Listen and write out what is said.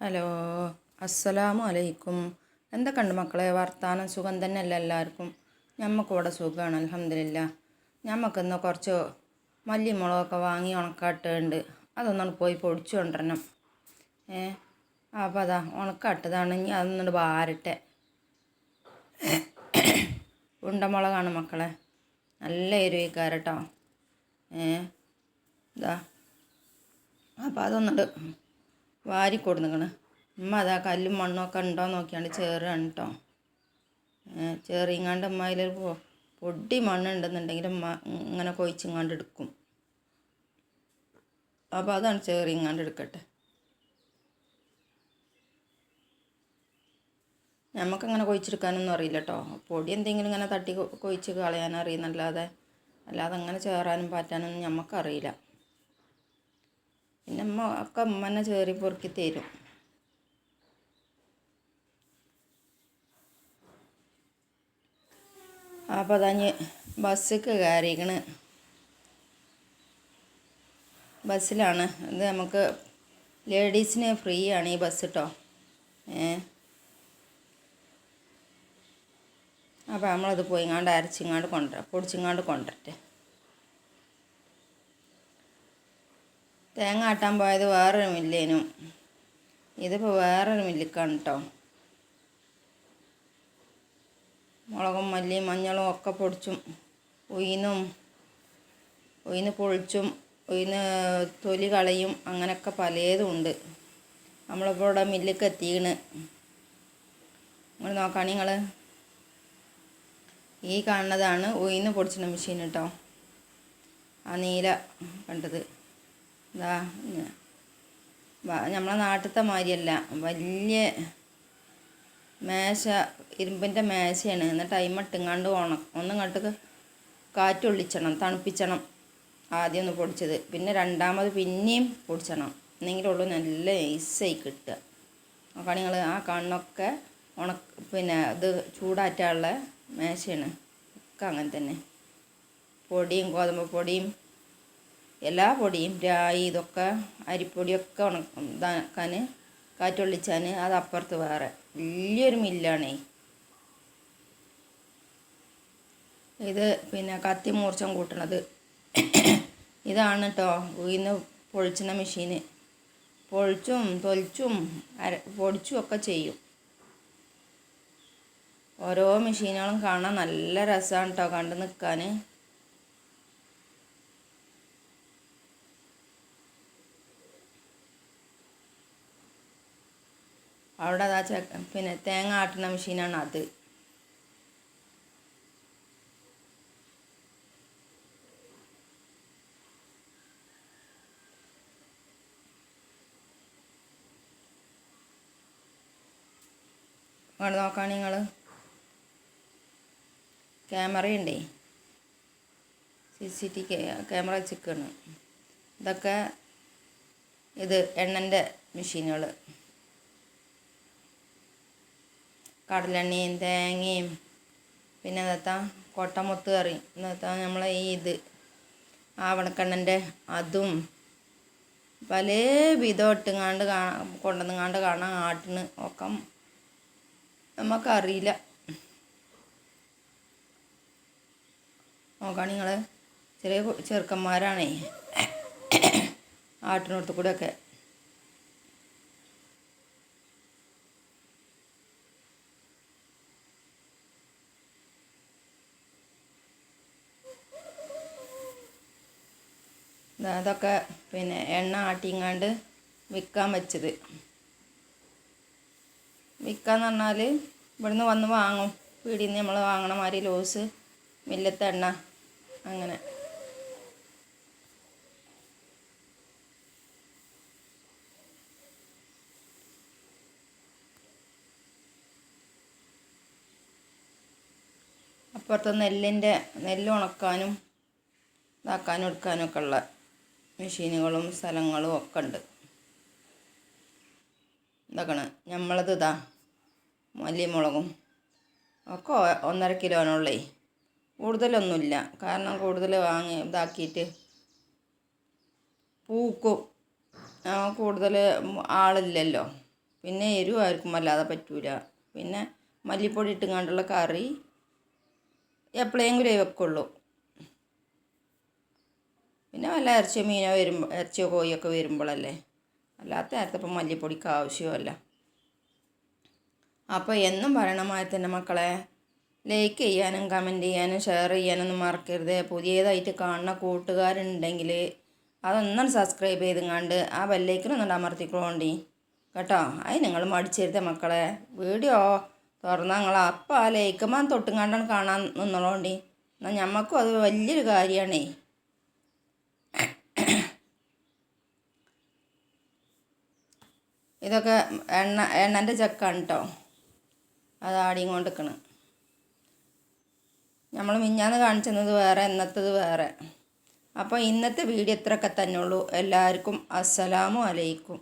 Hello, അസ്സലാമു അലൈക്കും. എന്തൊക്കെയുണ്ട് മക്കളെ വർത്താനം? സുഖം തന്നെയല്ല എല്ലാവർക്കും? ഞമ്മക്കിവിടെ സുഖമാണ്, അൽഹംദുലില്ലാ. ഞമ്മക്കിന്ന് കുറച്ച് മല്ലിമുളകൊക്കെ വാങ്ങി ഉണക്കാട്ടുണ്ട്. അതൊന്നാണ് പോയി പൊടിച്ചു കൊണ്ടുവരണം. അപ്പോൾ അതാ ഉണക്കാട്ടതാണ്. ഇനി അതൊന്നുകൊണ്ട് വാരട്ടെ. ഉണ്ടമുളകാണ് മക്കളെ, നല്ല എരിവേക്കാരട്ടോ. ഇതാ അപ്പോൾ അതൊന്നുണ്ട് വാരി കൊടുന്നിക്കണ്. ഉമ്മ അതാ കല്ലും മണ്ണൊക്കെ ഉണ്ടോ നോക്കിയാണ്ട് ചേറുകയാണ് കേട്ടോ. ചേറിങ്ങാണ്ട് ഉമ്മ അതിൽ പൊടി മണ്ണുണ്ടെന്നുണ്ടെങ്കിൽ ഉമ്മ ഇങ്ങനെ കൊഴിച്ചിങ്ങാണ്ട് എടുക്കും. അപ്പോൾ അതാണ് ചേറിങ്ങാണ്ട് എടുക്കട്ടെ. നമുക്കങ്ങനെ കൊഴിച്ചെടുക്കാനൊന്നും അറിയില്ല കേട്ടോ. പൊടി എന്തെങ്കിലും ഇങ്ങനെ തട്ടി കൊഴിച്ച് കളയാനറിയുന്നല്ലാതെ അങ്ങനെ ചേറാനും പാറ്റാനൊന്നും നമുക്കറിയില്ല. പിന്നെ ഉമ്മ തന്നെ ചേറി പൊറുക്കി തരും. അപ്പോൾ അതഞ്ഞ് ബസ്സിക്ക് കയറിയിരിക്കണ്. ബസ്സിലാണ്. ഇത് നമുക്ക് ലേഡീസിന് ഫ്രീ ആണ് ഈ ബസ് കേട്ടോ. അപ്പോൾ നമ്മളത് പോയിങ്ങാണ്ട് അരച്ചിങ്ങാണ്ട് പൊടിച്ചിങ്ങാണ്ട് കൊണ്ടുവരട്ടെ. തേങ്ങ ആട്ടാൻ പോയത് വേറൊരു മില്ലേനും, ഇതിപ്പോൾ വേറൊരു മില്ലിക്കാണ് കേട്ടോ. മുളകും മല്ലിയും മഞ്ഞളും ഒക്കെ പൊടിച്ചും ഉയിന്ന് പൊളിച്ചും ഉയിന്ന് തൊലി കളയും അങ്ങനെയൊക്കെ പലതും ഉണ്ട്. നമ്മളിപ്പോൾ ഇവിടെ മില്ലിക്ക് എത്തിക്കണ്. നിങ്ങൾ നോക്കുകയാണെങ്കിൽ നിങ്ങൾ ഈ കാണുന്നതാണ് ഉയിന്ന് പൊടിച്ചിന മെഷീൻ കേട്ടോ. ആ നീല കണ്ടത് ഇതാ നമ്മളെ നാട്ടിലത്തെ മാതിരിയല്ല, വലിയ മേശ, ഇരുമ്പിൻ്റെ മേശയാണ്. എന്നിട്ട് അയിമിട്ടിങ്ങാണ്ട് ഒന്നിങ്ങോട്ട് കാറ്റൊള്ളിച്ചണം, തണുപ്പിച്ചണം. ആദ്യം ഒന്ന് പൊടിച്ചത്, പിന്നെ രണ്ടാമത് പിന്നെയും പൊടിച്ചണം. എന്നെങ്കിലുള്ളൂ നല്ല നൈസായി കിട്ടുക. നോക്കുകയാണെങ്കിൽ നിങ്ങൾ ആ കണ്ണൊക്കെ പിന്നെ ഇത് ചൂടാറ്റാനുള്ള മേശയാണ്. ഒക്കെ അങ്ങനെ തന്നെ. പൊടിയും ഗോതമ്പ് പൊടിയും എല്ലാ പൊടിയും രായി ഇതൊക്കെ അരിപ്പൊടിയൊക്കെ ഇതാക്കാൻ കാറ്റൊള്ളിച്ചാൻ അത് അപ്പുറത്ത് വേറെ വലിയൊരു മില്ലാണേ. ഇത് പിന്നെ കത്തി മൂർച്ചം കൂട്ടണത് ഇതാണ് കേട്ടോ. ഉയിന്ന് പൊളിച്ചുന്ന മെഷീന്. പൊളിച്ചും തൊലിച്ചും പൊടിച്ചും ഒക്കെ ചെയ്യും. ഓരോ മെഷീനുകളും കാണാൻ നല്ല രസമാണ് കേട്ടോ കണ്ടു നിൽക്കാൻ. അവിടെ അതാ പിന്നെ തേങ്ങ ആട്ടുന്ന മെഷീനാണ് അത്. അവിടെ നോക്കുകയാണെങ്കിൽ നിങ്ങൾ ക്യാമറയുണ്ടേ, CCTV ക്യാമറ വെച്ചിരിക്കുകയാണ്. ഇതൊക്കെ ഇത് എണ്ണൻ്റെ മെഷീനുകൾ. കടലെണ്ണയും തേങ്ങയും പിന്നെ എന്താ കൊട്ടമുത്ത് കറി, എന്താ നമ്മളെ ഇത് ആവണക്കെണ്ണൻ്റെ അതും പല വിധം ഇട്ടുങ്ങാണ്ട് കൊണ്ടുവന്നുങ്ങാണ്ട് കാണാൻ ആട്ടിന് ഒക്കെ നമുക്കറിയില്ല. നോക്കുകയാണെങ്കിൽ നിങ്ങൾ ചെറിയ ചെറുക്കന്മാരാണേ ആട്ടിനടുത്ത് കൂടെയൊക്കെ. അതൊക്കെ പിന്നെ എണ്ണ ആട്ടിങ്ങാണ്ട് വിൽക്കാൻ വെച്ചത്. വിൽക്കാന്ന് പറഞ്ഞാൽ ഇവിടുന്ന് വന്ന് വാങ്ങും. പീടിയിൽ നിന്ന് നമ്മൾ വാങ്ങണ മാതിരി ലോസ് മില്ലത്തെ എണ്ണ അങ്ങനെ. അപ്പുറത്ത് നെല്ല് ഉണക്കാനും ഇതാക്കാനും എടുക്കാനും ഒക്കെ ഉള്ള മെഷീനുകളും സ്ഥലങ്ങളും ഒക്കെ ഉണ്ട്. ഇതാക്കണ നമ്മളത് ഇതാ മല്ലിമുളകും ഒക്കെ 1.5 കിലോനുള്ളേ. കൂടുതലൊന്നുമില്ല, കാരണം കൂടുതൽ വാങ്ങി ഇതാക്കിയിട്ട് പൂക്കും. കൂടുതൽ ആളില്ലല്ലോ. പിന്നെ എരിവ് ആർക്കും വല്ലാതെ പറ്റൂല. പിന്നെ മല്ലിപ്പൊടി ഇട്ടുകൊണ്ടുള്ള കറി എപ്പോഴെങ്കിലും വെക്കുള്ളൂ. പിന്നെ വല്ല ഇറച്ചിയോ മീനോ ഇറച്ചിയോ കോഴിയൊക്കെ വരുമ്പോഴല്ലേ, അല്ലാത്ത നേരത്തെ ഇപ്പം മല്ലിപ്പൊടിക്ക് ആവശ്യമല്ല. അപ്പോൾ എന്നും പറയണമായി തന്നെ മക്കളെ, ലൈക്ക് ചെയ്യാനും കമൻറ്റ് ചെയ്യാനും ഷെയർ ചെയ്യാനൊന്നും മറക്കരുത്. പുതിയതായിട്ട് കാണുന്ന കൂട്ടുകാരുണ്ടെങ്കിൽ അതൊന്നും സബ്സ്ക്രൈബ് ചെയ്തുകൊണ്ട് ആ ബെല്ലൈക്കനൊന്നും അമർത്തിക്കോണ്ടി കേട്ടോ. അത് നിങ്ങൾ മടിച്ചരുത് മക്കളെ. വീഡിയോ തുറന്നാൽ നിങ്ങൾ അപ്പം ആ ലൈക്കമാൻ തൊട്ടും കാണാൻ നിന്നോളോണ്ടി. എന്നാൽ ഞമ്മക്കും അത് വലിയൊരു കാര്യമാണേ. ഇതൊക്കെ എണ്ണൻ്റെ ചക്കാണ് കേട്ടോ, അത് ആടിയും കൊണ്ട് നിൽക്കണം. നമ്മൾ മിഞ്ഞാന്ന് കാണിച്ചത് വേറെ, ഇന്നത്തേത് വേറെ. അപ്പോൾ ഇന്നത്തെ വീഡിയോ ഇത്രയൊക്കെ തന്നെ ഉള്ളൂ. എല്ലാവർക്കും അസ്സലാമു അലൈക്കും.